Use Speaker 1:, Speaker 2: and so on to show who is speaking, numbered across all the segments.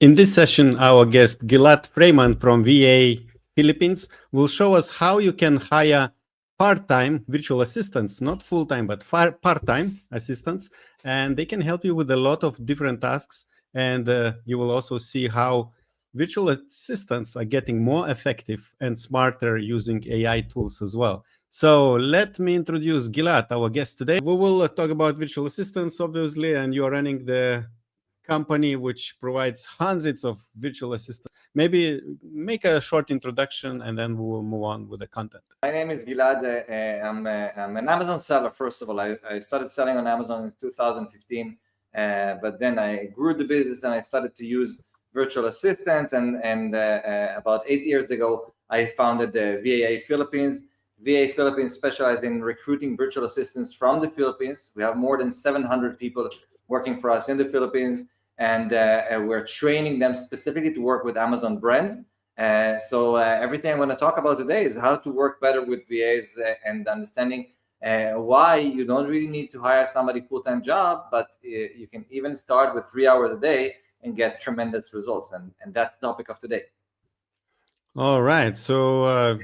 Speaker 1: In this session, our guest Gilad Freeman from VAA Philippines will show us how you can hire part-time virtual assistants, not full-time, but part-time assistants, and they can help you with a lot of different tasks. And you will also see how virtual assistants are getting more effective and smarter using AI tools as well. So let me introduce Gilad, our guest today. We will talk about virtual assistants, obviously, and you are running the company which provides hundreds of virtual assistants. Maybe make a short introduction and then we will move on with the content.
Speaker 2: My name is Gilad. I'm an Amazon seller. First of all, I started selling on Amazon in 2015, but then I grew the business and I started to use virtual assistants. And about 8 years ago, I founded the VAA Philippines. VAA Philippines specializes in recruiting virtual assistants from the Philippines. We have more than 700 people working for us in the Philippines, and we're training them specifically to work with Amazon brands. So everything I'm going to talk about today is how to work better with VAs and understanding why you don't really need to hire somebody full-time job, but you can even start with 3 hours a day and get tremendous results. And that's the topic of today.
Speaker 1: All right. So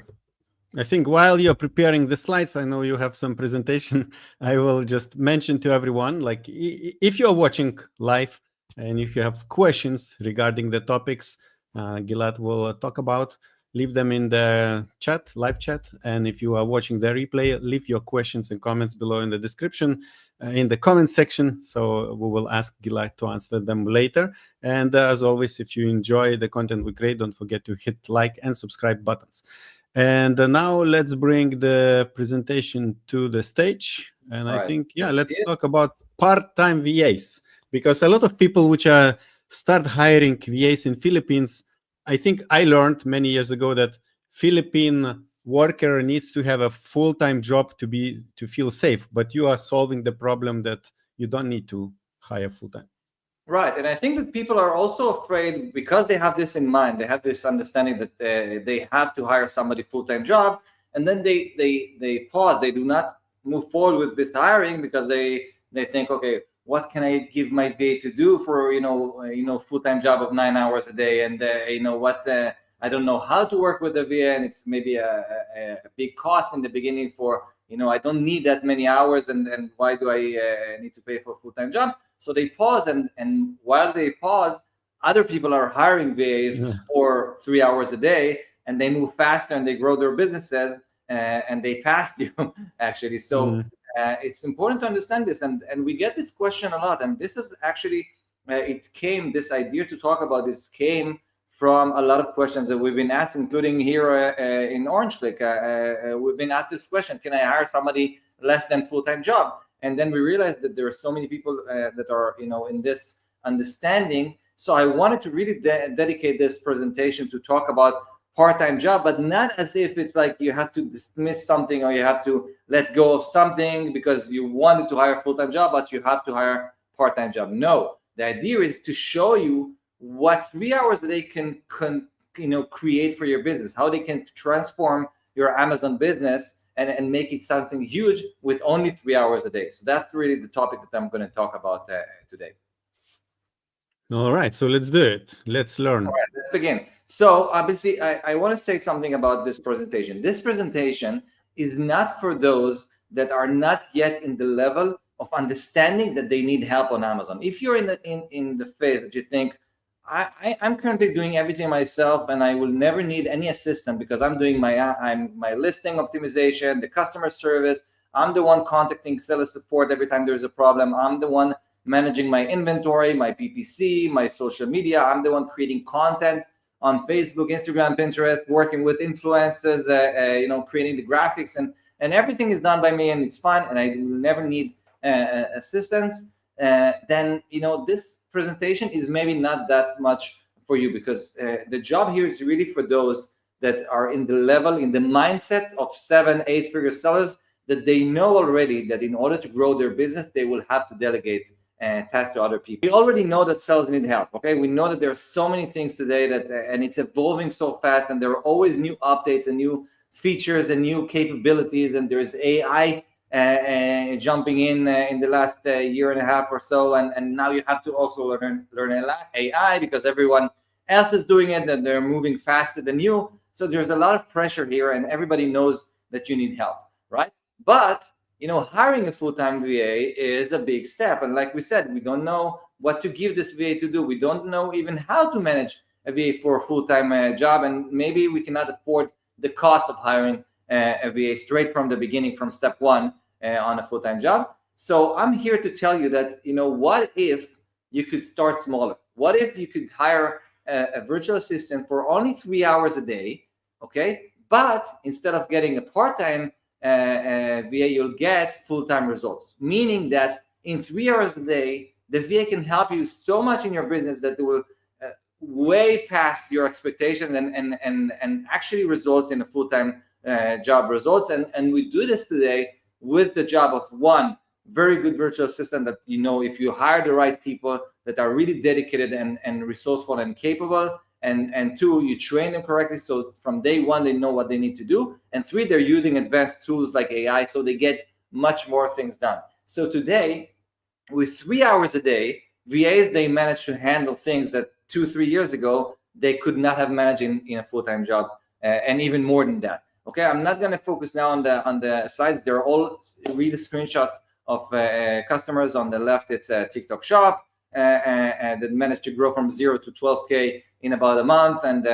Speaker 1: I think while you're preparing the slides, I know you have some presentation. I will just mention to everyone, like if you're watching live and if you have questions regarding the topics Gilad will talk about, leave them in the chat, live chat. And if you are watching the replay, leave your questions and comments below in the description, in the comment section. So we will ask Gilad to answer them later. And as always, if you enjoy the content we create, don't forget to hit like and subscribe buttons. And now let's bring the presentation to the stage. And I think, let's talk about part-time VAs, because a lot of people which are start hiring VAs in Philippines, I think I learned many years ago that Philippine worker needs to have a full-time job to feel safe. But you are solving the problem that you don't need to hire full-time.
Speaker 2: Right, and I think that people are also afraid because they have this in mind. They have this understanding that they have to hire somebody full-time job, and then they pause. They do not move forward with this hiring because they think, okay, what can I give my VA to do for full-time job of 9 hours a day, and I don't know how to work with the VA, and it's maybe a big cost in the beginning for I don't need that many hours, and why do I need to pay for a full-time job? So they pause, and while they pause, other people are hiring VAs for 3 hours a day, and they move faster and they grow their businesses, and they pass you actually. So it's important to understand this, and we get this question a lot. And this is actually this idea to talk about this came from a lot of questions that we've been asked, including here in Orange Click. We've been asked this question: can I hire somebody less than full-time job? And then we realized that there are so many people that are, in this understanding. So I wanted to really dedicate this presentation to talk about part-time job, but not as if it's like you have to dismiss something or you have to let go of something because you wanted to hire a full-time job, but you have to hire part-time job. No, the idea is to show you what 3 hours a day can create for your business, how they can transform your Amazon business and make it something huge with only 3 hours a day. So that's really the topic that I'm going to talk about today.
Speaker 1: All right, so let's do it. Let's learn.
Speaker 2: All right, let's begin. So obviously, I want to say something about this presentation. This presentation is not for those that are not yet in the level of understanding that they need help on Amazon. If you're in the phase that you think, I'm currently doing everything myself and I will never need any assistant because I'm doing my listing optimization, the customer service. I'm the one contacting seller support every time there's a problem. I'm the one managing my inventory, my PPC, my social media. I'm the one creating content on Facebook, Instagram, Pinterest, working with influencers, creating the graphics, and everything is done by me and it's fun and I will never need assistance. Then this presentation is maybe not that much for you, because the job here is really for those that are in the level, in the mindset of 7-8 figure sellers, that they know already that in order to grow their business, they will have to delegate tasks to other people. We already know that sellers need help. Okay, we know that there are so many things today and it's evolving so fast, and there are always new updates and new features and new capabilities, and there's AI jumping in the last year and a half or so, and now you have to also learn AI because everyone else is doing it and they're moving faster than you. So there's a lot of pressure here, and everybody knows that you need help, right? But hiring a full-time VA is a big step, and like we said, we don't know what to give this VA to do. We don't know even how to manage a VA for a full-time job, and maybe we cannot afford the cost of hiring a VA straight from the beginning, from step one, on a full-time job. So I'm here to tell you that, what if you could start smaller? What if you could hire a virtual assistant for only 3 hours a day, okay? But instead of getting a part-time VA, you'll get full-time results, meaning that in 3 hours a day, the VA can help you so much in your business that it will way past your expectations and actually results in a full-time job results. And we do this today with the job of one very good virtual assistant that, if you hire the right people that are really dedicated and resourceful and capable, and two, you train them correctly, so from day one they know what they need to do, and three, they're using advanced tools like AI, so they get much more things done. So today, with 3 hours a day, VAs, they manage to handle things that 2-3 years ago they could not have managed in a full-time job, and even more than that. Okay, I'm not going to focus now on the slides. They're all really screenshots of customers. On the left, it's a TikTok shop that managed to grow from 0 to 12K in about a month, and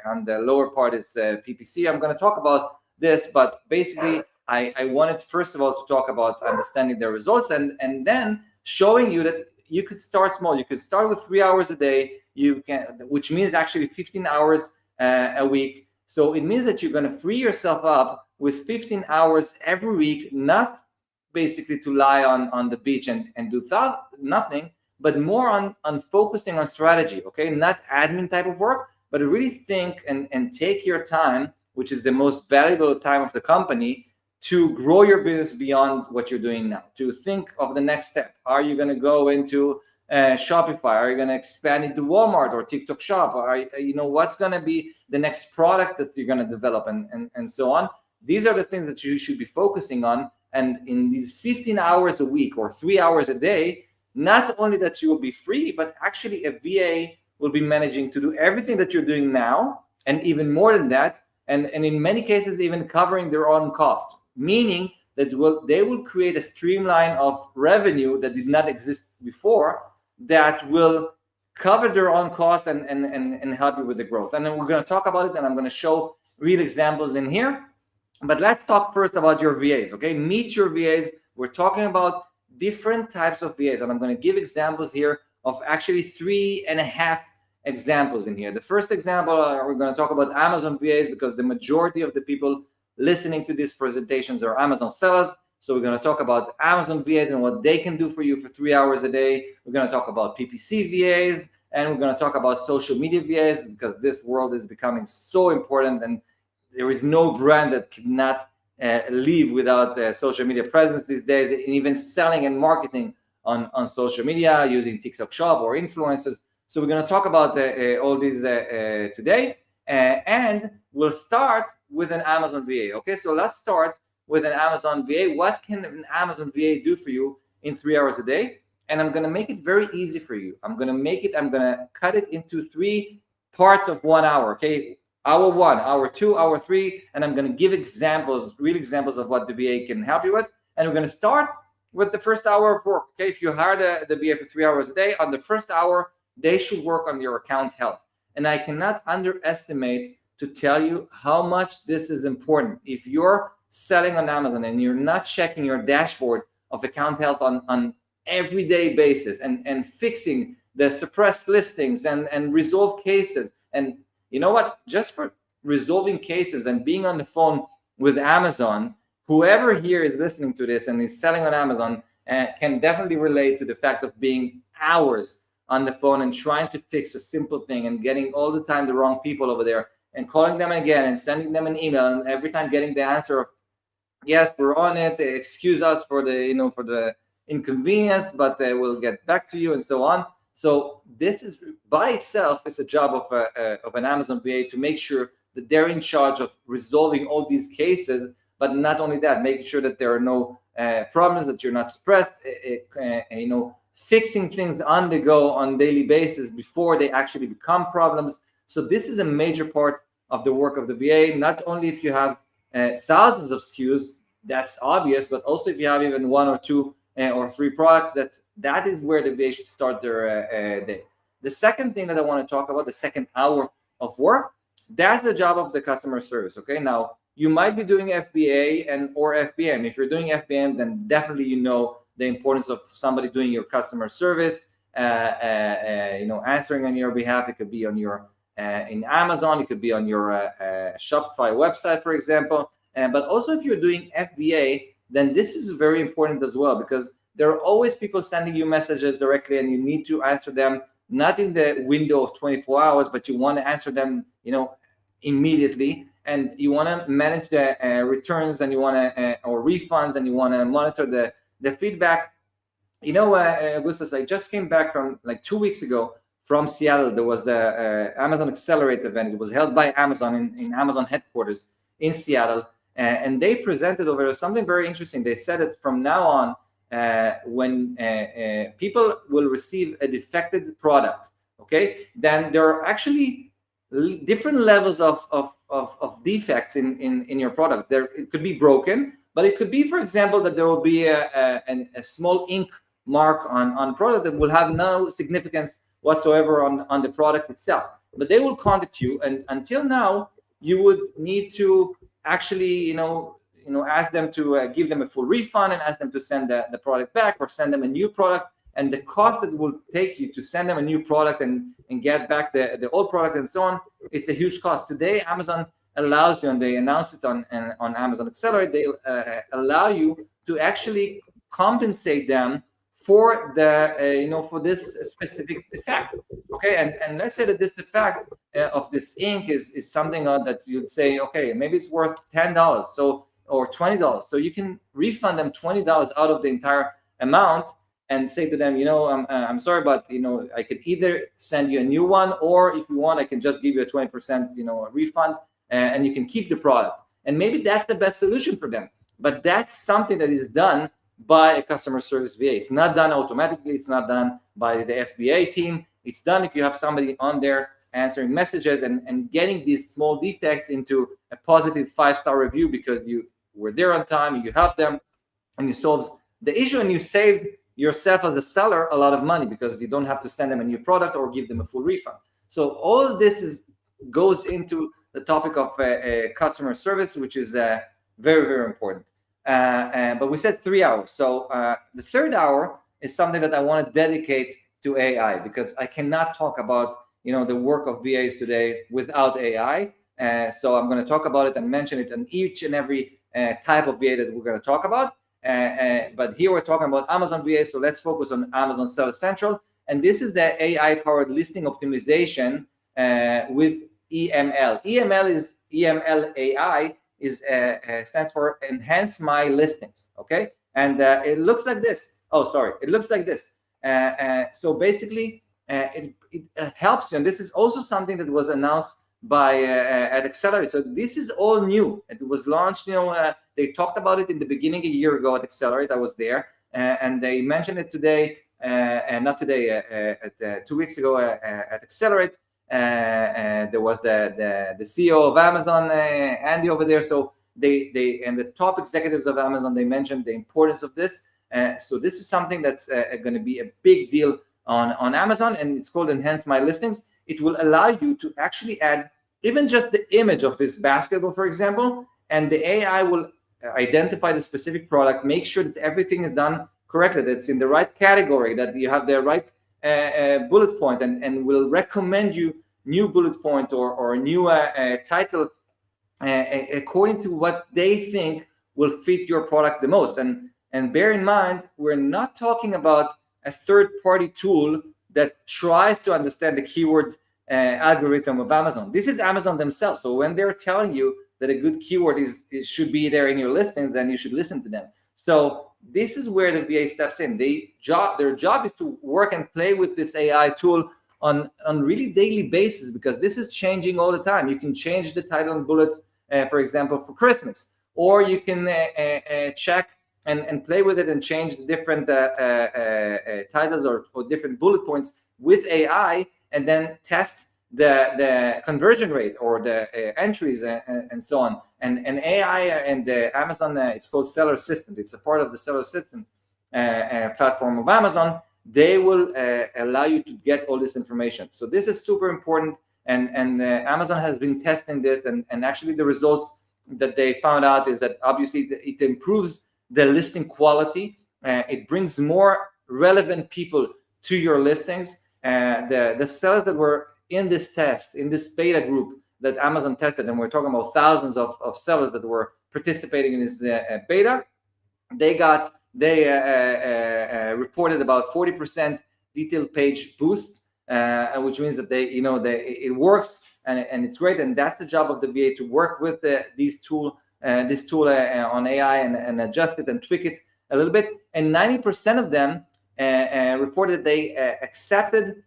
Speaker 2: on the lower part is PPC. I'm going to talk about this, but basically, I wanted first of all to talk about understanding the results, and then showing you that you could start small. You could start with 3 hours a day. You can, which means actually 15 hours a week. So it means that you're going to free yourself up with 15 hours every week, not basically to lie on the beach and do nothing, but more on focusing on strategy, okay? Not admin type of work, but really think and take your time, which is the most valuable time of the company, to grow your business beyond what you're doing now, to think of the next step. Are you going to go into Shopify? Are you going to expand into Walmart or TikTok Shop? Or what's going to be the next product that you're going to develop, and so on? These are the things that you should be focusing on. And in these 15 hours a week or 3 hours a day, not only that you will be free, but actually a VA will be managing to do everything that you're doing now, and even more than that, and in many cases even covering their own cost, meaning that they will create a streamline of revenue that did not exist before, that will cover their own cost and help you with the growth. And then we're going to talk about it, and I'm going to show real examples in here. But let's talk first about your VAs, okay? Meet your VAs. We're talking about different types of VAs, and I'm going to give examples here of actually 3.5 examples in here. The first example, we're going to talk about Amazon VAs, because the majority of the people listening to these presentations are Amazon sellers. So we're going to talk about Amazon VAs and what they can do for you for 3 hours a day. We're going to talk about PPC VAs, and we're going to talk about social media VAs, because this world is becoming so important, and there is no brand that cannot live without social media presence these days, and even selling and marketing on social media using TikTok Shop or influencers. So we're going to talk about all these today, and we'll start with an Amazon VA. Okay, so let's start with an Amazon VA. What can an Amazon VA do for you in 3 hours a day? And I'm going to make it very easy for you. I'm going to cut it into 3 parts of 1 hour. Okay, hour 1, hour 2, hour 3, and I'm going to give examples, real examples of what the VA can help you with. And we're going to start with the first hour of work. Okay, if you hire the VA for 3 hours a day, on the first hour, they should work on your account health. And I cannot underestimate to tell you how much this is important. If you're selling on Amazon and you're not checking your dashboard of account health on everyday basis and fixing the suppressed listings and resolve cases, and you know what, just for resolving cases and being on the phone with Amazon, whoever here is listening to this and is selling on Amazon can definitely relate to the fact of being hours on the phone and trying to fix a simple thing and getting all the time the wrong people over there and calling them again and sending them an email, and every time getting the answer of, yes, we're on it, excuse us for the inconvenience, but we'll get back to you, and so on. So this is by itself is a job of an Amazon VA to make sure that they're in charge of resolving all these cases. but not only that, making sure that there are no problems, that you're not suppressed, fixing things on the go on daily basis before they actually become problems. So this is a major part of the work of the VA, not only if you have thousands of SKUs, that's obvious, but also if you have even one or two or three products, that is where the VA should start their day. The second thing that I want to talk about, the second hour of work, that's the job of the customer service. Okay, now you might be doing FBA or FBM. If you're doing FBM, then definitely you know the importance of somebody doing your customer service, answering on your behalf. It could be on your in Amazon, it could be on your Shopify website, for example. But also if you're doing FBA, then this is very important as well, because there are always people sending you messages directly, and you need to answer them not in the window of 24 hours, but you want to answer them, immediately, and you want to manage the returns, and you want to or refunds, and you want to monitor the feedback. Augustus, I just came back from like 2 weeks ago from Seattle. There was the Amazon Accelerate event. It was held by Amazon in Amazon headquarters in Seattle, and they presented over something very interesting. They said that from now on, when people will receive a defected product, okay, then there are actually different levels of defects in your product. It could be broken, but it could be, for example, that there will be a small ink mark on product that will have no significance whatsoever on the product itself. But they will contact you, and until now, you would need to actually, ask them to give them a full refund, and ask them to send the product back, or send them a new product. And the cost that it will take you to send them a new product and get back the old product and so on, it's a huge cost. Today, Amazon allows you, and they announced it on Amazon Accelerate, they allow you to actually compensate them for for this specific defect. Okay, and let's say that this defect of this ink is something that you'd say, okay, maybe it's worth $10, or $20, so you can refund them $20 out of the entire amount, and say to them, I'm sorry, but I could either send you a new one, or if you want, I can just give you a 20% refund, and you can keep the product. And maybe that's the best solution for them. But that's something that is done by a customer service VA. It's not done automatically. It's not done by the FBA team. It's done if you have somebody on there answering messages and getting these small defects into a positive 5-star review, because you were there on time, you helped them, and you solved the issue, and you saved yourself as a seller a lot of money, because you don't have to send them a new product or give them a full refund. So all of this goes into the topic of customer service, which is very, very important. But we said 3 hours. So the third hour is something that I want to dedicate to AI, because I cannot talk about the work of VAs today without AI. So I'm going to talk about it and mention it in each and every type of VA that we're going to talk about. But here we're talking about Amazon VA, so let's focus on Amazon Seller Central. And this is the AI-powered listing optimization with EML. EML AI stands for Enhance My Listings. Okay, and it looks like this. It looks like this. So basically, it helps you, and this is also something that was announced by at Accelerate. So this is all new. It was launched. They talked about it in the beginning a year ago at Accelerate. I was there, and they mentioned it today, and not today, 2 weeks ago at Accelerate. There was the CEO of Amazon, Andy, over there. So they and the top executives of Amazon, they mentioned the importance of this. So this is something that's going to be a big deal on Amazon, and it's called Enhance My Listings. It will allow you to actually add even just the image of this basketball, for example, and the AI will identify the specific product, make sure that everything is done correctly, that it's in the right category, that you have the right bullet point, and will recommend you new bullet point or new title according to what they think will fit your product the most. And bear in mind, we're not talking about a third-party tool that tries to understand the keyword algorithm of Amazon. This is Amazon themselves. So when they're telling you that a good keyword should be there in your listings, then you should listen to them. So this is where the VA steps in. Their job is to work and play with this AI tool on really daily basis, because this is changing all the time. You can change the title and bullets, for example, for Christmas, or you can check and play with it and change the different titles or different bullet points with AI, and then test the conversion rate or the entries and so on. And AI and Amazon, it's called Seller Assistant. It's a part of the Seller Assistant platform of Amazon. They will allow you to get all this information. So this is super important. And Amazon has been testing this, and actually the results that they found out is that obviously it improves the listing quality. It brings more relevant people to your listings. The sellers that were in this test, in this beta group that Amazon tested, and we're talking about thousands of sellers that were participating in this beta, they reported about 40% detailed page boost, which means that it works and it's great. And that's the job of the VA, to work with this tool on AI and adjust it and tweak it a little bit. And 90% of them reported they accepted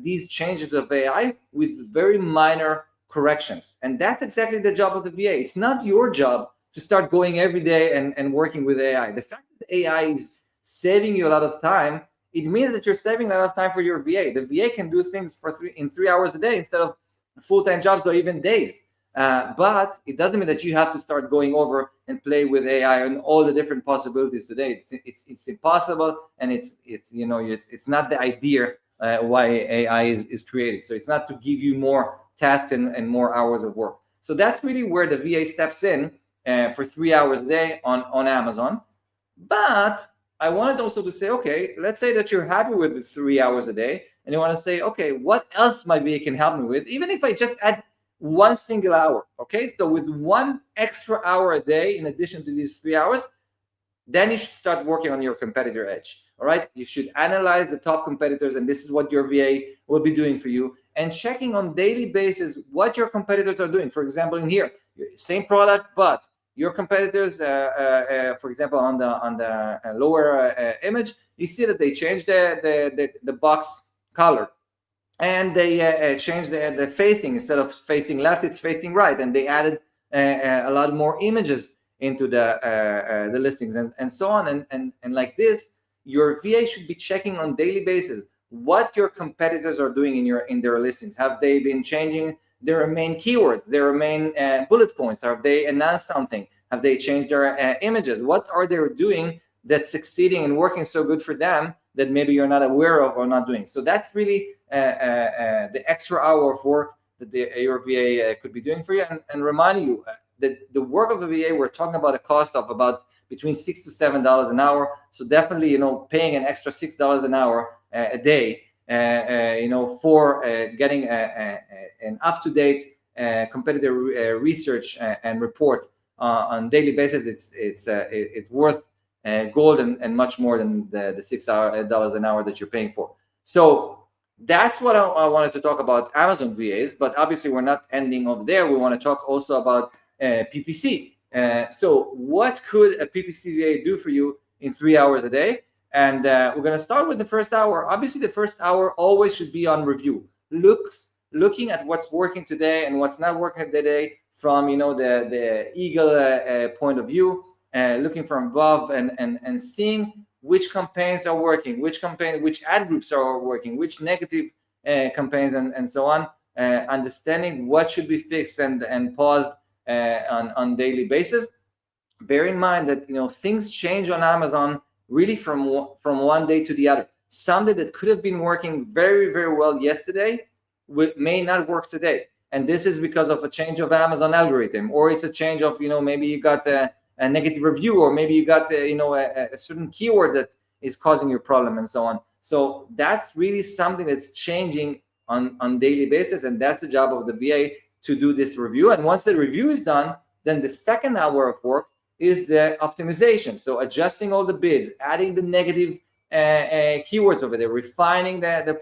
Speaker 2: these changes of AI with very minor corrections. And that's exactly the job of the VA. It's not your job to start going every day and working with AI. The fact that AI is saving you a lot of time, it means that you're saving a lot of time for your VA. The VA can do things in 3 hours a day instead of full-time jobs or even days. But it doesn't mean that you have to start going over and play with AI and all the different possibilities today. It's impossible, and it's not the idea why AI is created. So it's not to give you more tasks and more hours of work. So that's really where the VA steps in for 3 hours a day on Amazon. But I wanted also to say, okay, let's say that you're happy with the 3 hours a day, and you want to say, okay, what else my VA can help me with, even if I just add one single hour. Okay, so with 1 extra hour a day in addition to these 3 hours, then you should start working on your competitor edge. All right, you should analyze the top competitors, and this is what your VA will be doing for you, and checking on daily basis what your competitors are doing. For example, in here, same product, but your competitors, for example, on the lower image, you see that they changed the box color, and they changed the facing. Instead of facing left, it's facing right, and they added a lot more images into the listings and so on, and like this. Your VA should be checking on daily basis what your competitors are doing in their listings. Have they been changing their main keywords, their main bullet points? Have they announced something? Have they changed their images? What are they doing that's succeeding and working so good for them that maybe you're not aware of or not doing? So that's really the extra hour of work that your VA could be doing for you. And remind you that the work of the VA, we're talking about a cost of about between $6 to $7 an hour. So definitely, paying an extra $6 an hour a day, for getting an up-to-date competitor research and report on daily basis, it's worth gold and much more than the $6 an hour that you're paying for. So that's what I wanted to talk about Amazon VAs, but obviously we're not ending up there. We want to talk also about PPC. So what could a PPC VA do for you in 3 hours a day? And we're going to start with the first hour. Obviously, the first hour always should be on review. Looking at what's working today and what's not working today from the eagle point of view, looking from above and seeing which campaigns are working, which ad groups are working, which negative campaigns and so on. Understanding what should be fixed and paused on daily basis. Bear in mind that things change on Amazon really from one day to the other. Something that could have been working very, very well yesterday may not work today, and this is because of a change of Amazon algorithm, or it's a change of maybe you got a negative review, or maybe you got a certain keyword that is causing your problem and so on. So that's really something that's changing on daily basis, and that's the job of the VA to do this review. And once the review is done, then the second hour of work is the optimization. So adjusting all the bids, adding the negative keywords over there, refining the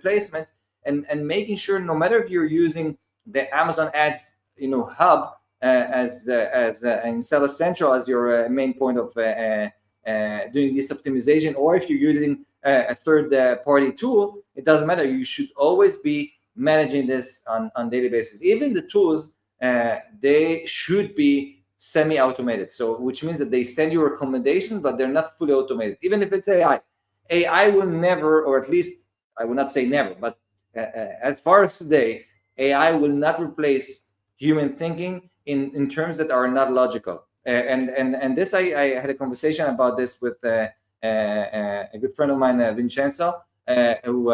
Speaker 2: placements, and making sure, no matter if you're using the Amazon Ads hub as in Seller Central as your main point of doing this optimization, or if you're using a third party tool, it doesn't matter. You should always be managing this on daily basis. Even the tools, they should be semi-automated. So which means that they send you recommendations, but they're not fully automated. Even if it's AI will never, or at least I will not say never, but as far as today, AI will not replace human thinking in terms that are not logical. And this, I had a conversation about this with a good friend of mine, Vincenzo, who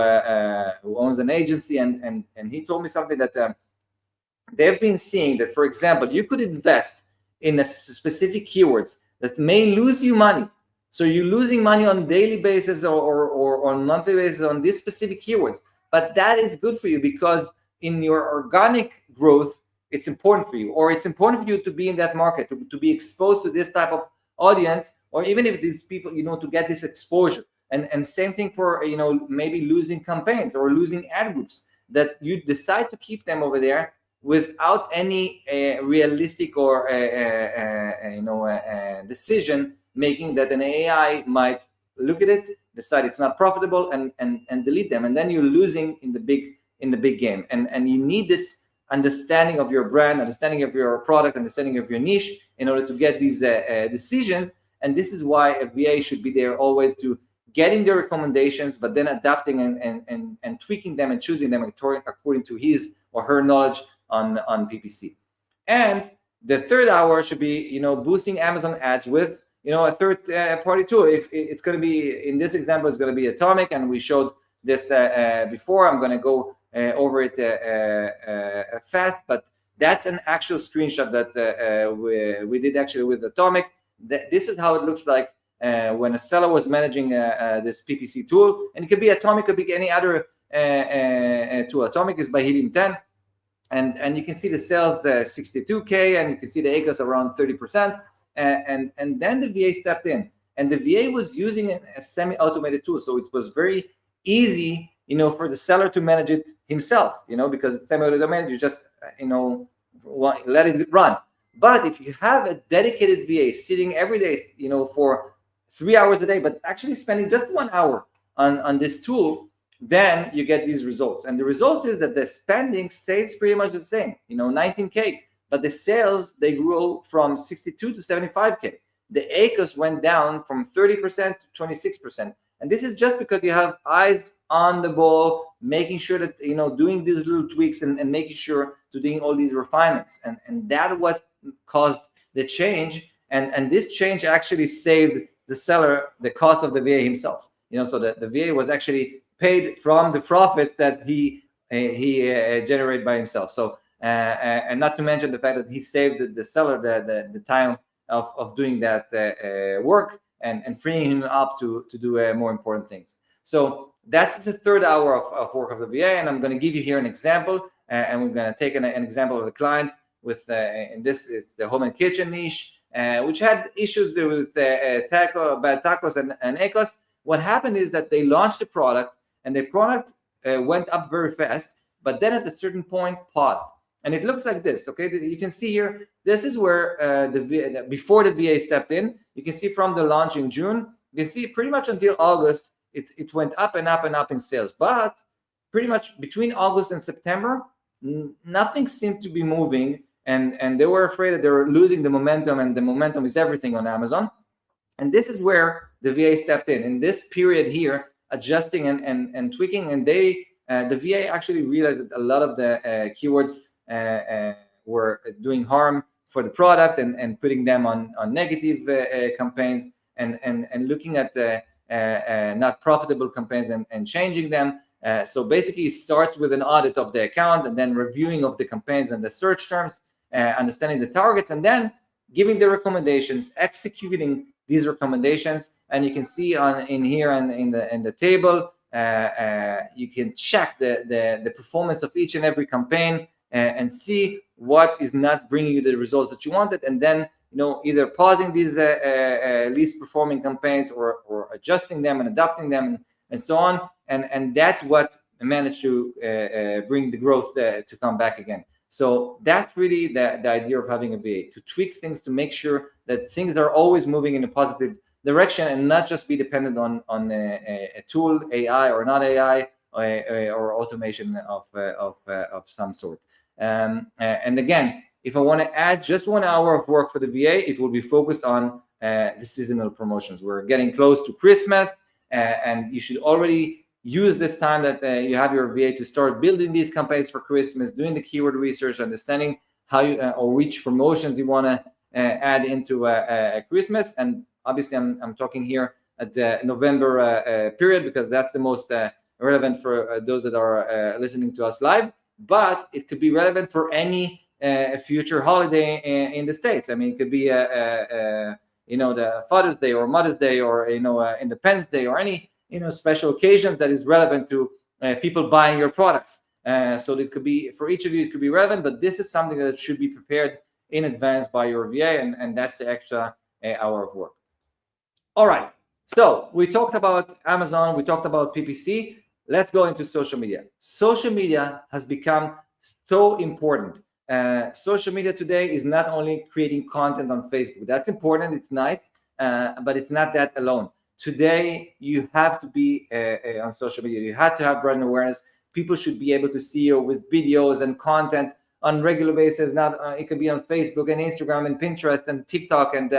Speaker 2: owns an agency, and he told me something that they've been seeing that, for example, you could invest in a specific keywords that may lose you money. So you're losing money on daily basis or on monthly basis on these specific keywords, but that is good for you because in your organic growth, it's important for you, or it's important for you to be in that market, to be exposed to this type of audience, or even if these people, to get this exposure. And same thing for, maybe losing campaigns or losing ad groups that you decide to keep them over there without any realistic or decision making that an AI might look at it, decide it's not profitable, and delete them, and then you're losing in the big game. And you need this understanding of your brand, understanding of your product, understanding of your niche in order to get these decisions. And this is why a VA should be there always to getting the recommendations, but then adapting and tweaking them and choosing them according to his or her knowledge on PPC. And the third hour should be, boosting Amazon ads with, a third party tool. If it's going to be, in this example, it's going to be Atomic, and we showed this before. I'm going to go over it fast, but that's an actual screenshot that we did actually with Atomic. This is how it looks like when a seller was managing this PPC tool. And it could be Atomic, could be any other tool. Atomic is by Helium 10. And you can see the sales, the 62K, and you can see the ACOS around 30%. And then the VA stepped in, and the VA was using a semi-automated tool. So it was very easy, for the seller to manage it himself, because semi-automated, you just, let it run. But if you have a dedicated VA sitting every day, for 3 hours a day, but actually spending just 1 hour on this tool, then you get these results. And the results is that the spending stays pretty much the same, 19K, but the sales, they grew from 62 to 75K. The ACOS went down from 30% to 26%. And this is just because you have eyes on the ball, making sure that, doing these little tweaks and making sure to doing all these refinements. And that what caused the change. And this change actually saved the seller the cost of the VA himself. So the VA was actually paid from the profit that he generated by himself. So and not to mention the fact that he saved the seller the time of doing that work and freeing him up to do more important things. So that's the third hour of work of the VA. And I'm going to give you here an example, and we're going to take an example of a client with and this is the home and kitchen niche, which had issues with bad tacos and ACOS. What happened is that they launched the product, and the product went up very fast, but then at a certain point paused. And it looks like this, okay? You can see here, this is where before the VA stepped in. You can see from the launch in June, you can see pretty much until August, it went up and up and up in sales. But pretty much between August and September, nothing seemed to be moving. And they were afraid that they were losing the momentum, and the momentum is everything on Amazon. And this is where the VA stepped in this period here, adjusting and tweaking. And the VA actually realized that a lot of the keywords were doing harm for the product and putting them on negative campaigns and looking at the not profitable campaigns and changing them. So basically, it starts with an audit of the account, and then reviewing of the campaigns and the search terms, understanding the targets, and then giving the recommendations, executing these recommendations. And you can see in here and in the table, you can check the performance of each and every campaign and see what is not bringing you the results that you wanted, and then either pausing these least performing campaigns or adjusting them and adapting them and so on. And that's what managed to bring the growth to come back again. So that's really the idea of having a VA, to tweak things, to make sure that things are always moving in a positive direction and not just be dependent on a tool, AI or not AI, or automation of some sort. And again, if I want to add just 1 hour of work for the VA, it will be focused on the seasonal promotions. We're getting close to Christmas, and you should already use this time that you have your VA to start building these campaigns for Christmas, doing the keyword research, understanding how you or which promotions you want to add into Christmas. And obviously, I'm talking here at the November period, because that's the most relevant for those that are listening to us live. But it could be relevant for any future holiday in the States. I mean, it could be the Father's Day or Mother's Day or Independence Day or any special occasions that is relevant to people buying your products. So it could be, for each of you, it could be relevant, but this is something that should be prepared in advance by your VA, and that's the extra hour of work. All right, so we talked about Amazon, we talked about PPC. Let's go into social media. Social media has become so important. Social media today is not only creating content on Facebook. That's important, it's nice, but it's not that alone. Today, you have to be on social media. You have to have brand awareness. People should be able to see you with videos and content on regular basis. It could be on Facebook and Instagram and Pinterest and TikTok and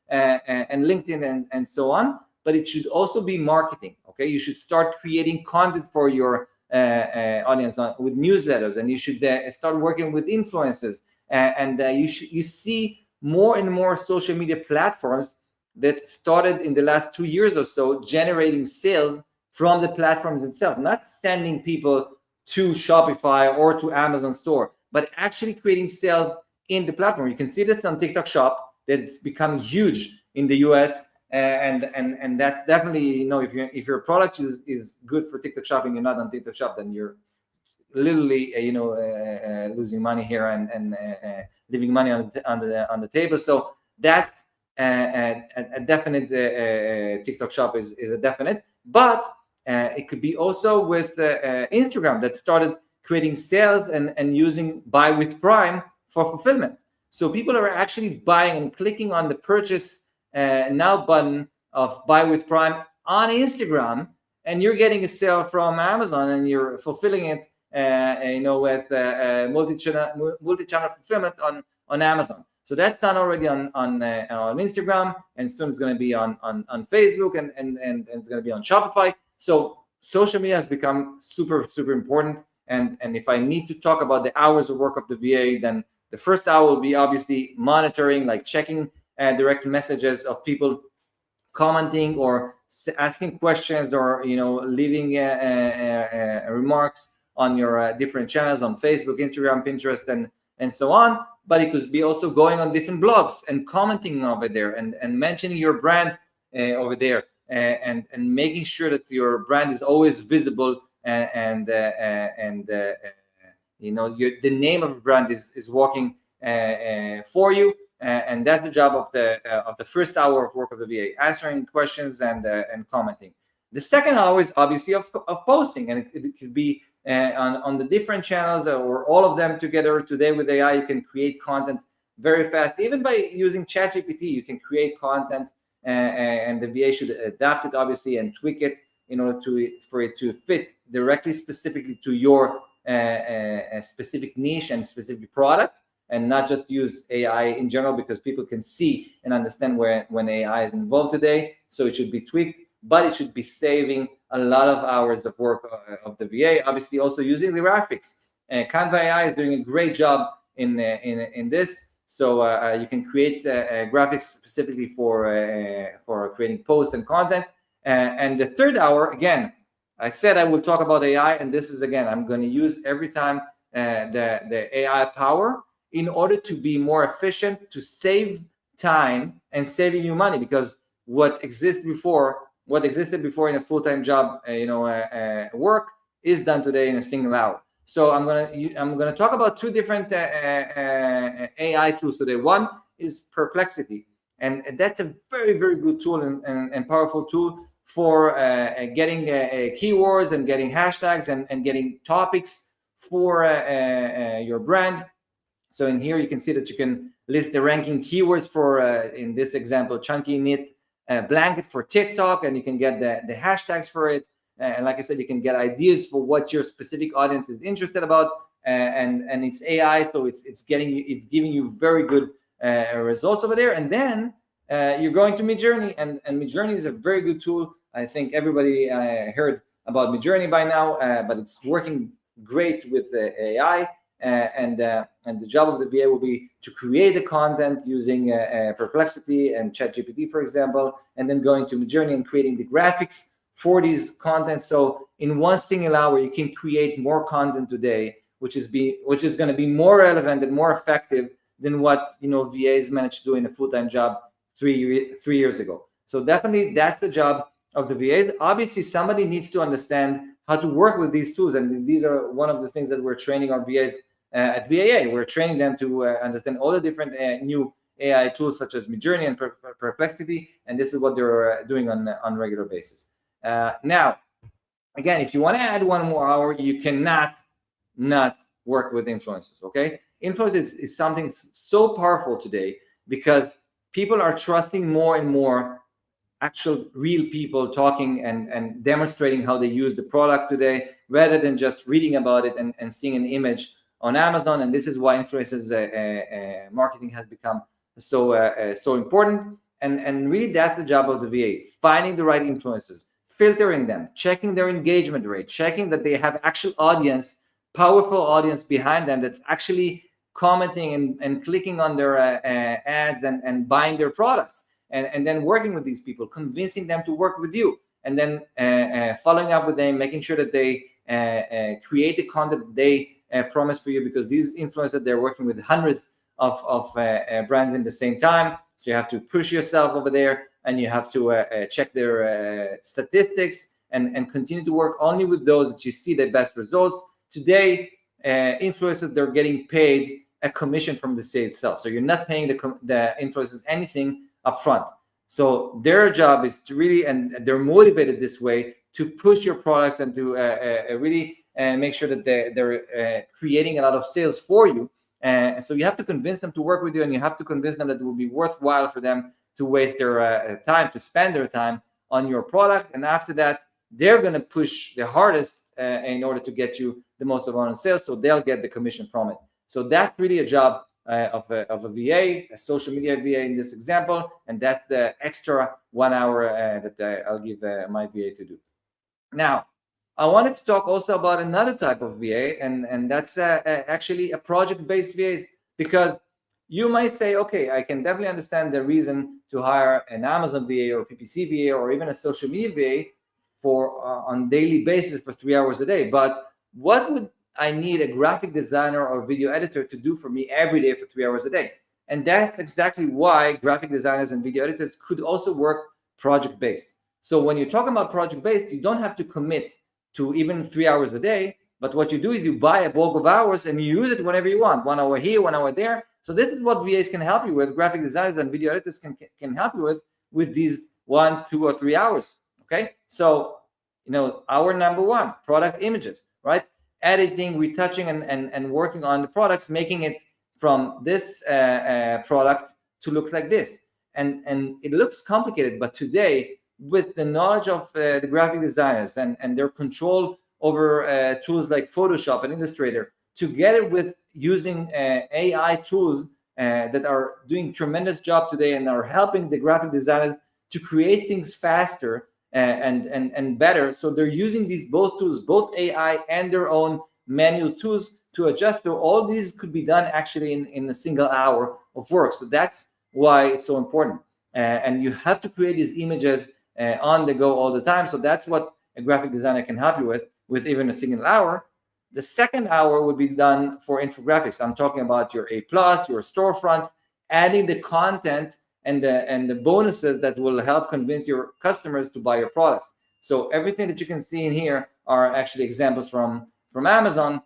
Speaker 2: LinkedIn and so on. But it should also be marketing. Okay, you should start creating content for your audience with newsletters, and you should start working with influencers. You see more and more social media platforms that started in the last 2 years or so generating sales from the platforms itself, not sending people to Shopify or to Amazon store, but actually creating sales in the platform. You can see this on TikTok Shop, that it's become huge in the US, and that's definitely, if your product is good for TikTok Shop and you're not on TikTok Shop, then you're literally losing money here and leaving money on the table. So that's a definite. TikTok Shop is a definite, but it could be also with Instagram that started creating sales and using Buy with Prime for fulfillment. So people are actually buying and clicking on the purchase now button of Buy with Prime on Instagram, and you're getting a sale from Amazon, and you're fulfilling it, with multi-channel fulfillment on Amazon. So that's done already on Instagram, and soon it's going to be on Facebook, and it's going to be on Shopify. So social media has become super, super important. And if I need to talk about the hours of work of the VA, then the first hour will be obviously monitoring, like checking direct messages of people commenting or asking questions, or leaving remarks on your different channels on Facebook, Instagram, Pinterest, and so on. But it could be also going on different blogs and commenting over there and mentioning your brand over there, and making sure that your brand is always visible, and the name of the brand is working for you. And that's the job of the first hour of work of the VA, answering questions and commenting. The second hour is obviously of posting, and it could be on the different channels or all of them together. Today with AI, you can create content very fast. Even by using ChatGPT, you can create content, and the VA should adapt it obviously and tweak it in order for it to fit directly, specifically to your specific niche and specific product, and not just use AI in general, because people can see and understand when AI is involved today. So it should be tweaked, but it should be saving a lot of hours of work of the VA. Obviously, also using the graphics. Canva AI is doing a great job in this. So you can create graphics specifically for creating posts and content. And the third hour, again, I said I will talk about AI, and this is, again, I'm going to use every time the AI power in order to be more efficient, to save time and saving you money, because what existed before in a full-time job, work, is done today in a single hour. So I'm gonna talk about two different AI tools today. One is Perplexity, and that's a very, very good tool and powerful tool for getting keywords and getting hashtags and getting topics for your brand. So in here you can see that you can list the ranking keywords for, in this example, chunky knit blanket for TikTok, and you can get the hashtags for it. And like I said, you can get ideas for what your specific audience is interested about, and it's AI, so it's giving you very good results over there. And then you're going to Midjourney, and Midjourney is a very good tool. I think everybody heard about Midjourney by now, but it's working great with the AI. And the job of the VA will be to create the content using Perplexity and ChatGPT, for example, and then going to Midjourney and creating the graphics for these content. So in one single hour, you can create more content today, which is going to be more relevant and more effective than what VAs managed to do in a full-time job three years ago. So definitely that's the job of the VA. Obviously, somebody needs to understand how to work with these tools, and these are one of the things that we're training our VAs at VAA. We're training them to understand all the different new AI tools such as Midjourney and Perplexity, and this is what they're doing on a regular basis. Now, again, if you want to add one more hour, you cannot not work with influencers. Okay, influencers is something so powerful today because people are trusting more and more actual real people talking and demonstrating how they use the product today, rather than just reading about it and seeing an image on Amazon. And this is why influencers marketing has become so important. And really, that's the job of the VA: finding the right influencers, filtering them, checking their engagement rate, checking that they have actual audience, powerful audience behind them that's actually commenting and clicking on their ads and buying their products. And then working with these people, convincing them to work with you, and then following up with them, making sure that they create the content they promise for you, because these influencers, they're working with hundreds of brands in the same time. So you have to push yourself over there, and you have to check their statistics and continue to work only with those that you see the best results. Today, influencers, they're getting paid a commission from the sale itself. So you're not paying the influencers anything upfront. So their job is to really, and they're motivated this way, to push your products and to really make sure that they're creating a lot of sales for you. So you have to convince them to work with you, and you have to convince them that it will be worthwhile for them to waste their time, to spend their time on your product. And after that, they're going to push the hardest in order to get you the most amount of sales, so they'll get the commission from it. So that's really a job of a VA, a social media VA in this example, and that's the extra 1 hour that I'll give my VA to do. Now, I wanted to talk also about another type of VA, and that's actually a project-based VA, because you might say, okay, I can definitely understand the reason to hire an Amazon VA or PPC VA or even a social media VA for on daily basis for 3 hours a day, but what would I need a graphic designer or video editor to do for me every day for 3 hours a day? And that's exactly why graphic designers and video editors could also work project-based. So when you're talking about project-based, you don't have to commit to even 3 hours a day, but what you do is you buy a bulk of hours and you use it whenever you want, 1 hour here, 1 hour there. So this is what VAs can help you with, graphic designers and video editors can help you with these 1, 2, or 3 hours, okay? So, hour number one, product images, right? Editing, retouching, and working on the products, making it from this product to look like this. And it looks complicated, but today, with the knowledge of the graphic designers and their control over tools like Photoshop and Illustrator, together with using AI tools that are doing tremendous job today and are helping the graphic designers to create things faster and better. So they're using these both tools, both AI and their own manual tools, to adjust. So all these could be done actually in a single hour of work. So that's why it's so important. And you have to create these images on the go all the time. So that's what a graphic designer can help you with even a single hour. The second hour would be done for infographics. I'm talking about your A+, your storefronts, adding the content and the bonuses that will help convince your customers to buy your products. So everything that you can see in here are actually examples from Amazon,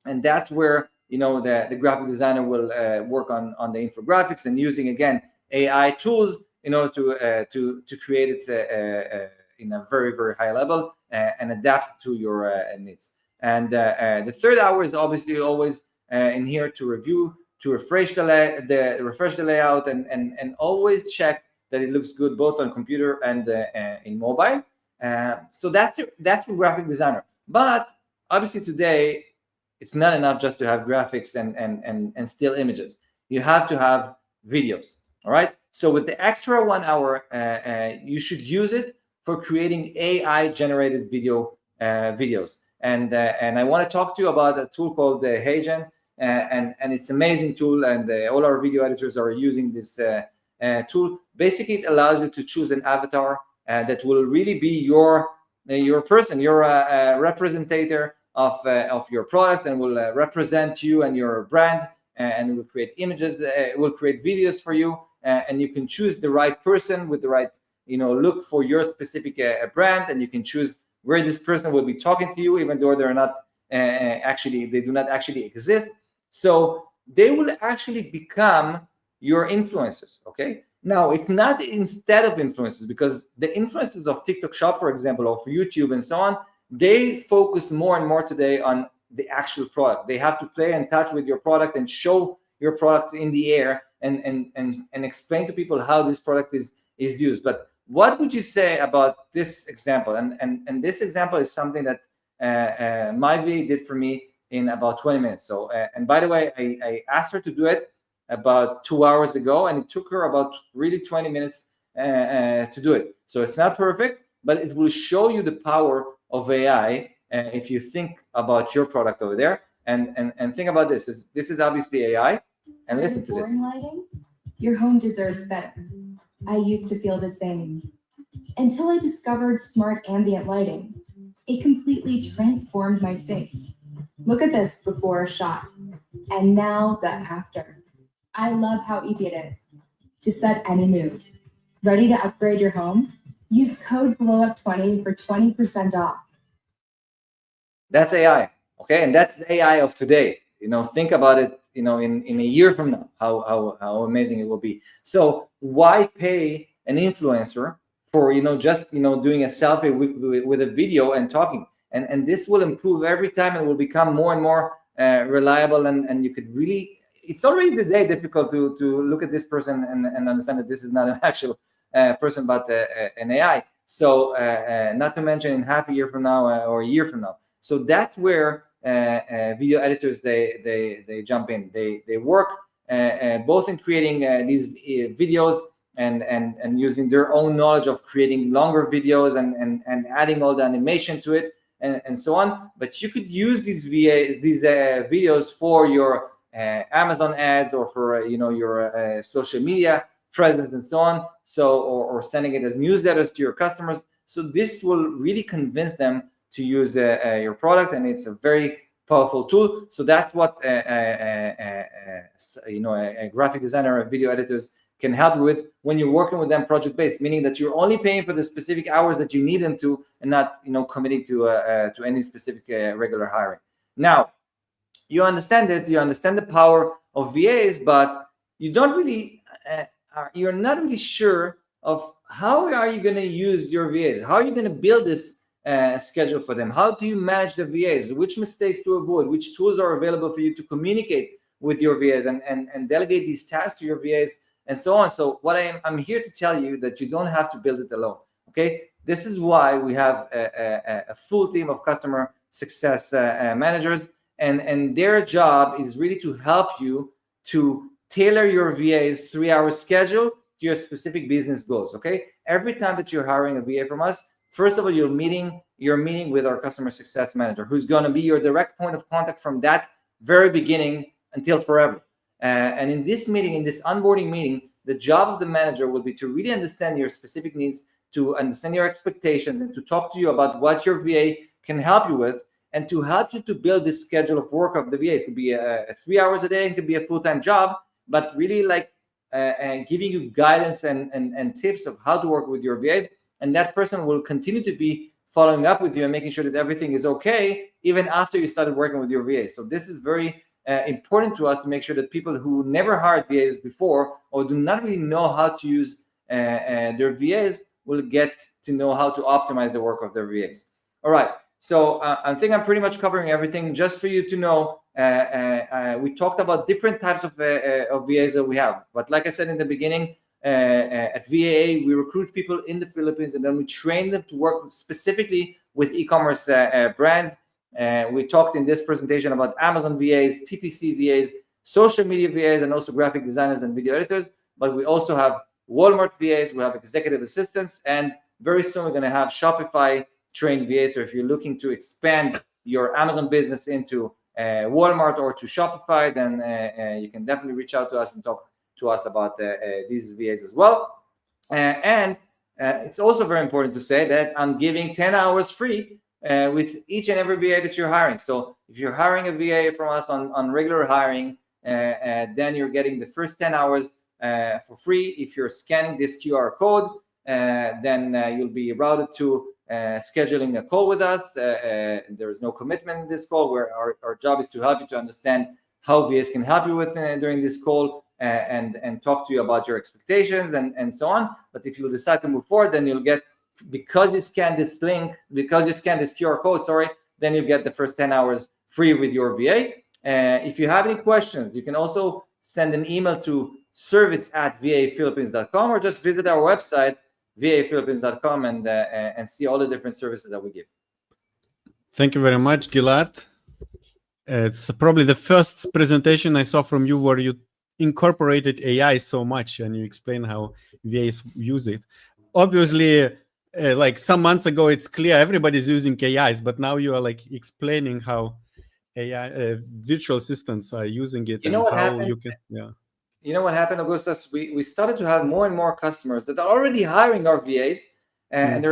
Speaker 2: and that's where the graphic designer will work on the infographics and using again AI tools in order to create it in a very, very high level and adapt to your needs. And the third hour is obviously always in here to review, to refresh the layout, and always check that it looks good both on computer and in mobile. So that's your graphic designer. But obviously today it's not enough just to have graphics and still images. You have to have videos. All right. So with the extra 1 hour, you should use it for creating AI generated videos. And I want to talk to you about a tool called HeyGen, and it's an amazing tool, and all our video editors are using this tool. Basically, it allows you to choose an avatar that will really be your person, your representative of your products, and will represent you and your brand, and will create images, will create videos for you, and you can choose the right person with the right look for your specific brand, and you can choose where this person will be talking to you, even though they're not they do not actually exist. So they will actually become your influencers. Okay, now it's not instead of influencers, because the influencers of TikTok Shop, for example, or for YouTube and so on, they focus more and more today on the actual product. They have to play and touch with your product and show your product in the air, and explain to people how this product is used. But what would you say about this example? And this example is something that my VA did for me in about 20 minutes. So and by the way, I asked her to do it about 2 hours ago, and it took her about really 20 minutes to do it. So it's not perfect, but it will show you the power of AI if you think about your product over there, and think about this. This is obviously AI, and listen to this.
Speaker 3: Lighting? Your home deserves better. I used to feel the same until I discovered smart ambient lighting. It completely transformed my space. Look at this before shot, and now the after. I love how easy it is to set any mood. Ready to upgrade your home? Use code BLOWUP20 for 20% off.
Speaker 2: That's AI, okay, and that's the AI of today. Think about it. In a year from now, how amazing it will be. So why pay an influencer for just doing a selfie with a video and talking? And this will improve every time, and will become more and more reliable. And you could really, it's already today difficult to look at this person and understand that this is not an actual person, but an AI. So not to mention in half a year from now or a year from now. So that's where video editors they jump in. They work both in creating these videos and using their own knowledge of creating longer videos and adding all the animation to it and so on. But you could use these videos for your Amazon ads, or for your social media presence and so on. So or sending it as newsletters to your customers. So this will really convince them to use your product, and it's a very powerful tool. So that's what a graphic designer or video editors can help you with when you're working with them project based, meaning that you're only paying for the specific hours that you need them to, and not committing to any specific regular hiring. Now, you understand this, you understand the power of VAs, but you don't really you're not really sure of how are you going to use your VAs. How are you going to build this schedule for them? How do you manage the VAs? Which mistakes to avoid? Which tools are available for you to communicate with your VAs and delegate these tasks to your VAs and so on? So what I'm here to tell you that you don't have to build it alone. Okay, this is why we have a full team of customer success managers, and their job is really to help you to tailor your VA's 3-hour schedule to your specific business goals. Okay, every time that you're hiring a VA from us, first of all, you're meeting with our customer success manager, who's going to be your direct point of contact from that very beginning until forever. And in this meeting, in this onboarding meeting, the job of the manager will be to really understand your specific needs, to understand your expectations, and to talk to you about what your VA can help you with, and to help you to build this schedule of work of the VA. It could be 3 hours a day, it could be a full-time job, but really like giving you guidance and tips of how to work with your VAs. And that person will continue to be following up with you and making sure that everything is okay, even after you started working with your VA. So this is very important to us, to make sure that people who never hired VAs before, or do not really know how to use their VAs, will get to know how to optimize the work of their VAs. All right. So I think I'm pretty much covering everything. Just for you to know, we talked about different types of VAs that we have. But like I said in the beginning, at VAA, we recruit people in the Philippines, and then we train them to work specifically with e-commerce brands. We talked in this presentation about Amazon VAs, PPC VAs, social media VAs, and also graphic designers and video editors. But we also have Walmart VAs, we have executive assistants, and very soon we're going to have Shopify trained VAs. So if you're looking to expand your Amazon business into Walmart or to Shopify, then you can definitely reach out to us and talk to us about these VAs as well. And it's also very important to say that I'm giving 10 hours free with each and every VA that you're hiring. So if you're hiring a VA from us on regular hiring, then you're getting the first 10 hours for free. If you're scanning this QR code, then you'll be routed to scheduling a call with us. There is no commitment in this call, where our job is to help you to understand how VAs can help you with during this call, and talk to you about your expectations and so on. But if you decide to move forward, then you'll get, because you scan this link, because you scan this QR code, then you get the first 10 hours free with your VA. If you have any questions, you can also send an email to service@vaphilippines.com, or just visit our website, vaphilippines.com, and see all the different services that we give.
Speaker 1: Thank you very much, Gilad. It's probably the first presentation I saw from you where you incorporated AI so much and you explain how VAs use it. Obviously, like some months ago, it's clear everybody's using AIs, but now you are like explaining how AI virtual assistants are using it.
Speaker 2: You know what
Speaker 1: how
Speaker 2: happened?
Speaker 1: you can, yeah.
Speaker 2: You know what happened, Augustus? We started to have more and more customers that are already hiring our VAs, and they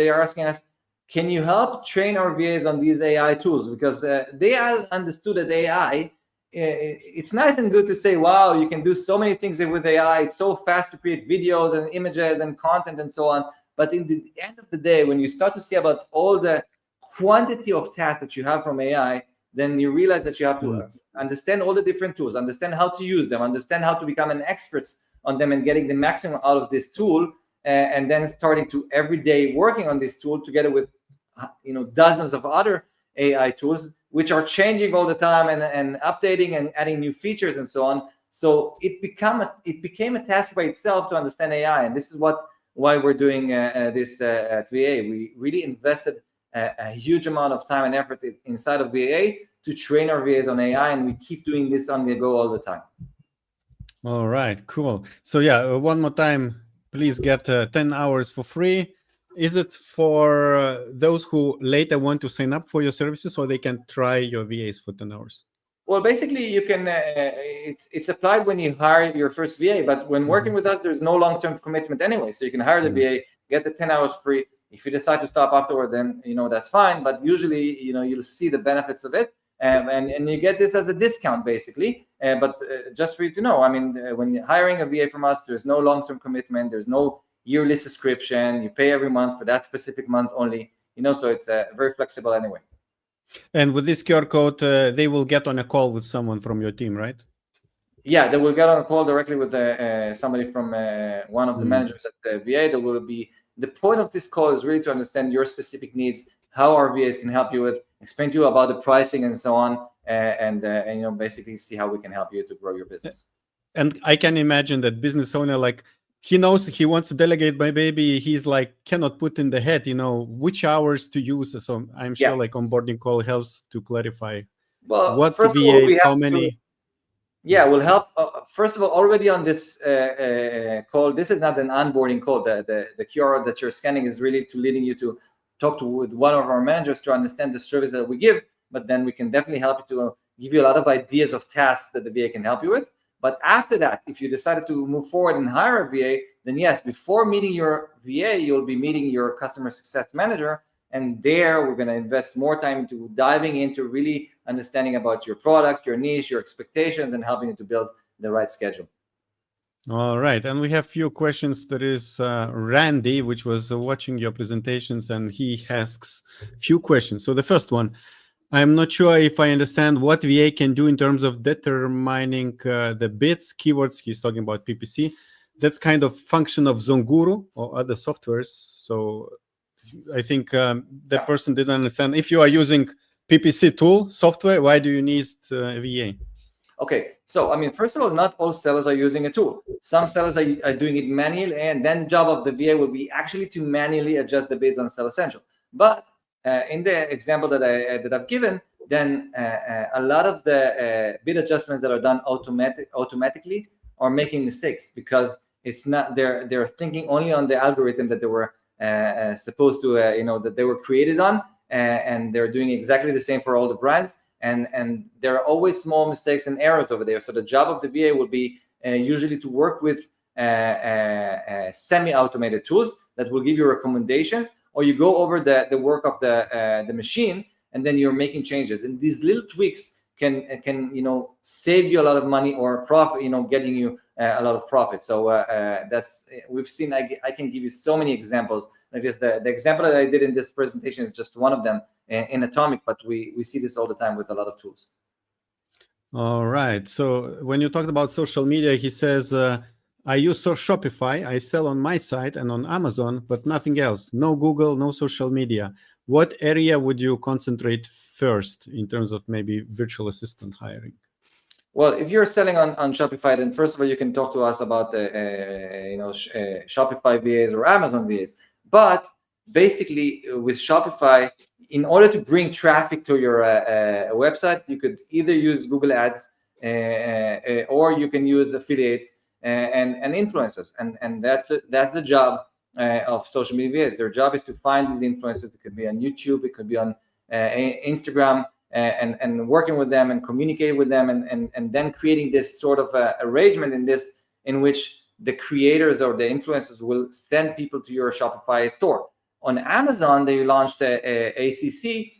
Speaker 2: are asking us, can you help train our VAs on these AI tools? Because they understood that AI, it's nice and good to say, wow, you can do so many things with AI. It's so fast to create videos and images and content and so on. But in the end of the day, when you start to see about all the quantity of tasks that you have from AI, then you realize that you have to understand all the different tools, understand how to use them, understand how to become an expert on them, and getting the maximum out of this tool, and then starting to every day working on this tool together with dozens of other AI tools, which are changing all the time and updating and adding new features and so on. So it became a task by itself to understand AI, and this is why we're doing this at VA. We really invested a huge amount of time and effort inside of VA to train our VAs on AI, and we keep doing this on the go all the time.
Speaker 1: All right, cool. So yeah, one more time, please get 10 hours for free. Is it for those who later want to sign up for your services, or they can try your VAs for 10 hours?
Speaker 2: Well, basically, you can. It's applied when you hire your first VA, but when working with us, there's no long-term commitment anyway. So you can hire the VA, get the 10 hours free. If you decide to stop afterward, then that's fine. But usually, you'll see the benefits of it, and you get this as a discount, basically. But just for you to know, I mean, when you're hiring a VA from us, there's no long-term commitment. There's no yearly subscription. You pay every month for that specific month only. So it's very flexible anyway.
Speaker 1: And with this QR code, they will get on a call with someone from your team, right?
Speaker 2: Yeah, they will get on a call directly with somebody from one of the managers at the VA. There will be, the point of this call is really to understand your specific needs, how our VAs can help you with, explain to you about the pricing and so on, and basically see how we can help you to grow your business.
Speaker 1: And I can imagine that business owner, like, he knows he wants to delegate, but maybe he's like cannot put in the head, which hours to use. So I'm sure like onboarding call helps to clarify what VAs, how many.
Speaker 2: We'll help. First of all, already on this call, this is not an onboarding call. The QR that you're scanning is really leading you to talk with one of our managers to understand the service that we give. But then we can definitely help you to give you a lot of ideas of tasks that the VA can help you with. But after that, if you decided to move forward and hire a VA, then yes, before meeting your VA, you'll be meeting your customer success manager. And there, we're going to invest more time into diving into really understanding about your product, your niche, your expectations, and helping you to build the right schedule.
Speaker 1: All right. And we have a few questions. There is Randy, which was watching your presentations, and he asks a few questions. So the first one, I'm not sure if I understand what VA can do in terms of determining the bids, keywords. He's talking about PPC. That's kind of function of Zonguru or other softwares. So I think the person didn't understand. If you are using PPC tool software, why do you need VA?
Speaker 2: Okay, so I mean, first of all, not all sellers are using a tool. Some sellers are doing it manually, and then the job of the VA will be actually to manually adjust the bids on Sell Essential. But in the example that I've given, then a lot of the bid adjustments that are done automatically are making mistakes because it's not they're thinking only on the algorithm that they were supposed to that they were created on, and they're doing exactly the same for all the brands, and there are always small mistakes and errors over there. So the job of the VA will be usually to work with semi-automated tools that will give you recommendations, or you go over the work of the machine, and then you're making changes, and these little tweaks can save you a lot of money or profit, getting you a lot of profit. So that's we've seen. I can give you so many examples. Like just the example that I did in this presentation is just one of them in Atomic, but we see this all the time with a lot of tools.
Speaker 1: All right. So when you talked about social media, he says, I use Shopify. I sell on my site and on Amazon, but nothing else. No Google, no social media. What area would you concentrate first in terms of maybe virtual assistant hiring?
Speaker 2: Well, if you're selling on Shopify, then first of all, you can talk to us about the Shopify VAs or Amazon VAs. But basically, with Shopify, in order to bring traffic to your website, you could either use Google Ads or you can use affiliates and influencers, and that's the job of social media VAs. Their job is to find these influencers. It could be on YouTube, it could be on Instagram, and working with them and communicate with them, and then creating this sort of arrangement in which the creators or the influencers will send people to your Shopify store. On Amazon, they launched ACC,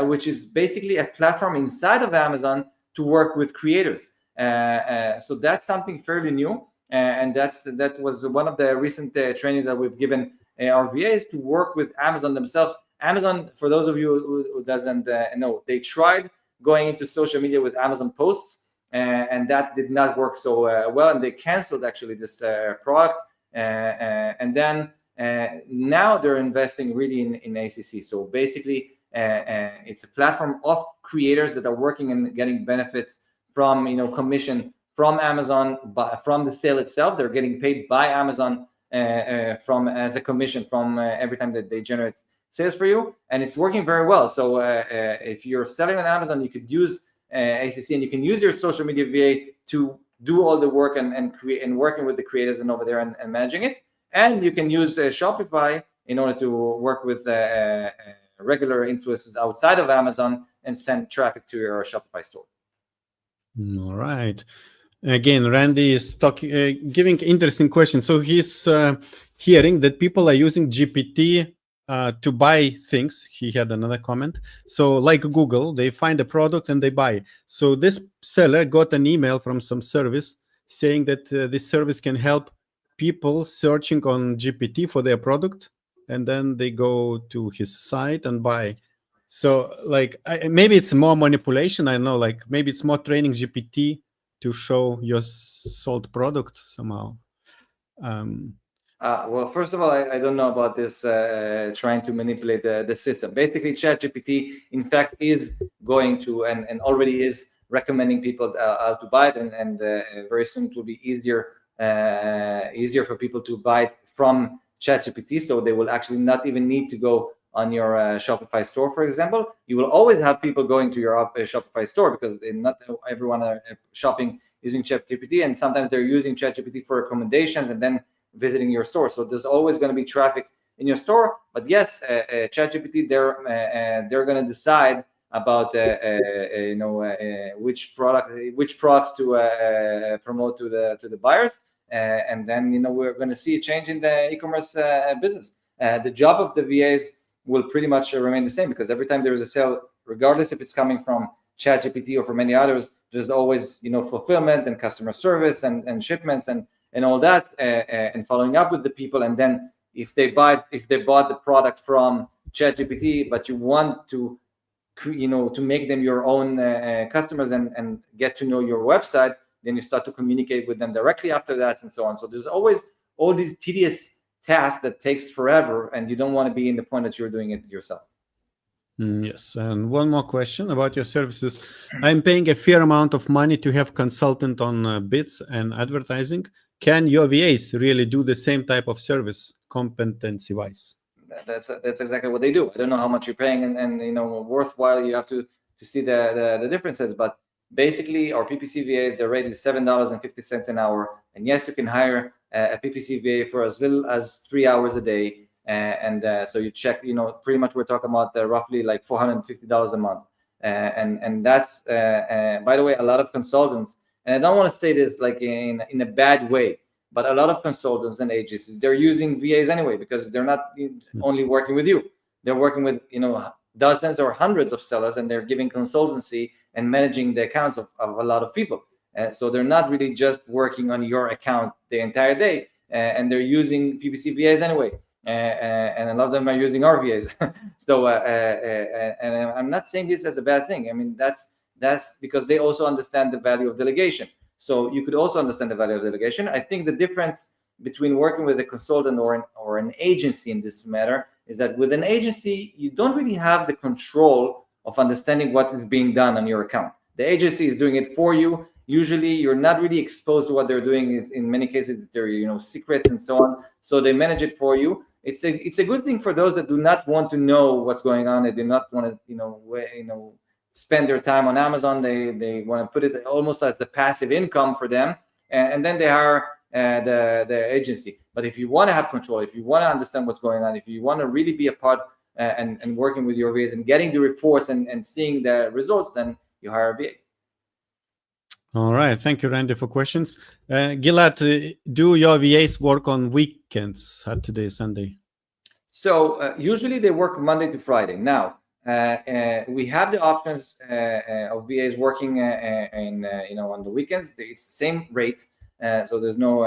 Speaker 2: which is basically a platform inside of Amazon to work with creators. So that's something fairly new, and that was one of the recent trainings that we've given our VAs to work with Amazon themselves. Amazon, for those of you who doesn't know, they tried going into social media with Amazon posts, and that did not work so well, and they canceled actually this product. And then now they're investing really in ACC. So basically, it's a platform of creators that are working and getting benefits from commission from Amazon, from the sale itself. They're getting paid by Amazon from as a commission from every time that they generate sales for you, and it's working very well. So if you're selling on Amazon, you could use ACC, and you can use your social media VA to do all the work and create and working with the creators and over there and managing it. And you can use Shopify in order to work with regular influencers outside of Amazon and send traffic to your Shopify store.
Speaker 1: All right. Again, Randy is giving interesting questions. So he's hearing that people are using GPT to buy things. He had another comment. So like Google, they find a product and they buy. So this seller got an email from some service saying that this service can help people searching on GPT for their product, and then they go to his site and buy. So like maybe it's more manipulation. I know, like maybe it's more training GPT to show your sold product somehow.
Speaker 2: Well, first of all, I don't know about this trying to manipulate the system. Basically, ChatGPT, in fact, is going to and already is recommending people how to buy it, and very soon it will be easier for people to buy it from ChatGPT. So they will actually not even need to go on your Shopify store, for example. You will always have people going to your Shopify store because not everyone are shopping using ChatGPT, and sometimes they're using ChatGPT for recommendations and then visiting your store. So there's always going to be traffic in your store. But yes, ChatGPT, they're going to decide about which products to promote to the buyers, and then we're going to see a change in the e-commerce business. The job of the VAs will pretty much remain the same, because every time there is a sale, regardless if it's coming from ChatGPT or from any others, there's always fulfillment and customer service and shipments and all that, and following up with the people. And then if they bought the product from ChatGPT, but you want to make them your own customers and get to know your website, then you start to communicate with them directly after that, and so on. So there's always all these tedious tasks that takes forever, and you don't want to be in the point that you're doing it yourself.
Speaker 1: Yes. And one more question about your services. I'm paying a fair amount of money to have consultant on bids and advertising. Can your VAs really do the same type of service competency-wise?
Speaker 2: that's exactly what they do. I don't know how much you're paying, and worthwhile. You have to see the differences, but basically our PPC VAs, the rate is $7.50 an hour, and yes, you can hire a PPC VA for as little as 3 hours a day, and so you check, pretty much we're talking about roughly like $450 a month, and that's by the way, a lot of consultants, and I don't want to say this like in a bad way, but a lot of consultants and agencies, they're using VAs anyway, because they're not only working with you, they're working with dozens or hundreds of sellers, and they're giving consultancy and managing the accounts of a lot of people. So they're not really just working on your account the entire day, and they're using PPC VAs anyway, and a lot of them are using our VAs. So and I'm not saying this as a bad thing. I mean, that's because they also understand the value of delegation. So you could also understand the value of delegation. I think the difference between working with a consultant or an agency in this matter is that with an agency, you don't really have the control of understanding what is being done on your account. The agency is doing it for you. Usually you're not really exposed to what they're doing. In many cases, they're secret and so on. So they manage it for you. It's a good thing for those that do not want to know what's going on. They do not want to spend their time on Amazon. They want to put it almost as the passive income for them, and then they hire the agency. But if you want to have control, if you want to understand what's going on, if you want to really be a part and working with your VAs and getting the reports and seeing the results, then you hire a VA.
Speaker 1: All right. Thank you, Randy, for questions. Gilad, do your VAs work on weekends, Saturday, Sunday?
Speaker 2: So usually they work Monday to Friday. Now, we have the options of VAs working on the weekends. It's the same rate, so there's no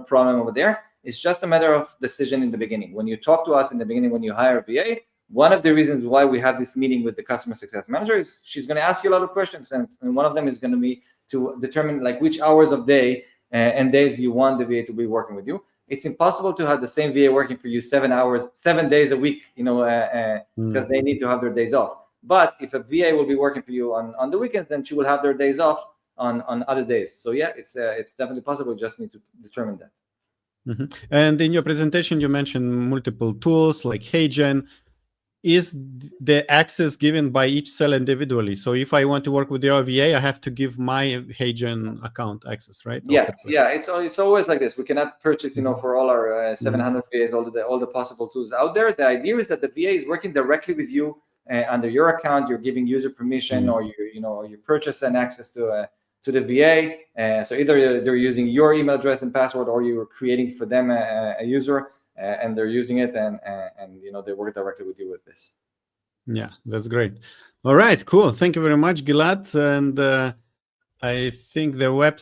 Speaker 2: problem over there. It's just a matter of decision in the beginning. When you talk to us in the beginning, when you hire a VA, one of the reasons why we have this meeting with the customer success manager is she's going to ask you a lot of questions, and one of them is going to be to determine like which hours of day and days you want the VA to be working with you. It's impossible to have the same VA working for you 7 days a week, because they need to have their days off. But if a VA will be working for you on the weekends, then she will have their days off on other days. So yeah, it's definitely possible. You just need to determine that.
Speaker 1: Mm-hmm. And in your presentation, you mentioned multiple tools like HeyGen. Is the access given by each seller individually? So if I want to work with your VA, I have to give my HeyGen account access, right?
Speaker 2: Yes, yeah. It's always like this. We cannot purchase, for all our 700 VAs, all the possible tools out there. The idea is that the VA is working directly with you under your account. You're giving user permission, or you purchase an access to the VA. So either they're using your email address and password, or you're creating for them a user. And they're using it, and they work directly with you with this.
Speaker 1: Yeah, that's great. All right, cool. Thank you very much, Gilad. And I think the link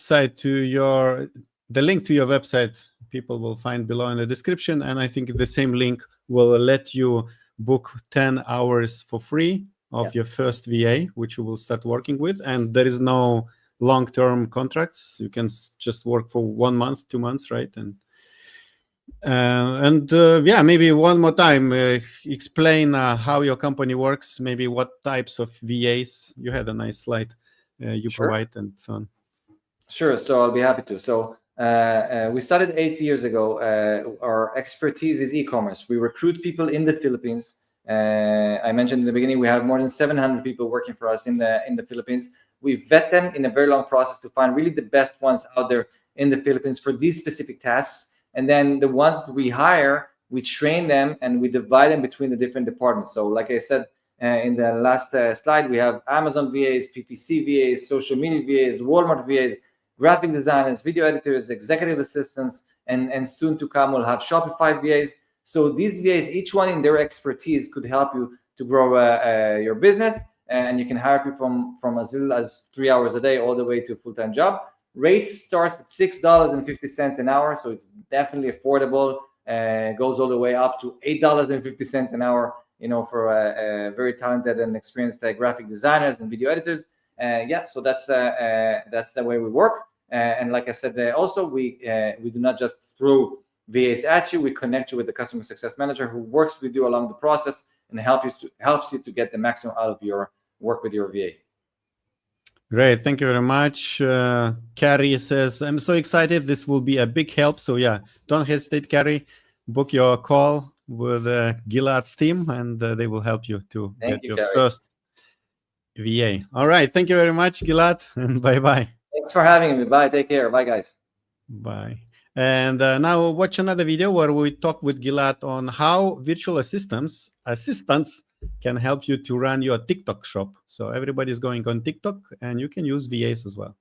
Speaker 1: to your website, people will find below in the description. And I think the same link will let you book 10 hours for free of your first VA, which you will start working with. And there is no long-term contracts. You can just work for 1 month, 2 months, right? Maybe one more time, explain how your company works, maybe what types of VAs. You had a nice slide you provide and so on.
Speaker 2: Sure, so I'll be happy to. So we started 8 years ago. Our expertise is e-commerce. We recruit people in the Philippines. I mentioned in the beginning, we have more than 700 people working for us in the Philippines. We vet them in a very long process to find really the best ones out there in the Philippines for these specific tasks. And then the ones that we hire, we train them and we divide them between the different departments. So like I said in the last slide, we have Amazon VAs, PPC VAs, social media VAs, Walmart VAs, graphic designers, video editors, executive assistants, and soon to come we'll have Shopify VAs. So these VAs, each one in their expertise could help you to grow your business, and you can hire people from as little as 3 hours a day all the way to a full-time job. Rates start at $6.50 an hour, so it's definitely affordable. Goes all the way up to $8.50 an hour, for very talented and experienced graphic designers and video editors. So that's the way we work. And like I said, also we do not just throw VAs at you. We connect you with the customer success manager who works with you along the process and helps you to get the maximum out of your work with your VA.
Speaker 1: Great. Thank you very much. Carrie says, I'm so excited. This will be a big help. So yeah, don't hesitate, Carrie. Book your call with Gilad's team, and they will help you to
Speaker 2: Thank
Speaker 1: get
Speaker 2: you,
Speaker 1: your
Speaker 2: Gary.
Speaker 1: first VA. All right. Thank you very much, Gilad, and bye-bye.
Speaker 2: Thanks for having me. Bye. Take care. Bye, guys.
Speaker 1: Bye. And now watch another video where we talk with Gilad on how virtual assistants can help you to run your TikTok shop. So everybody's going on TikTok, and you can use VAs as well.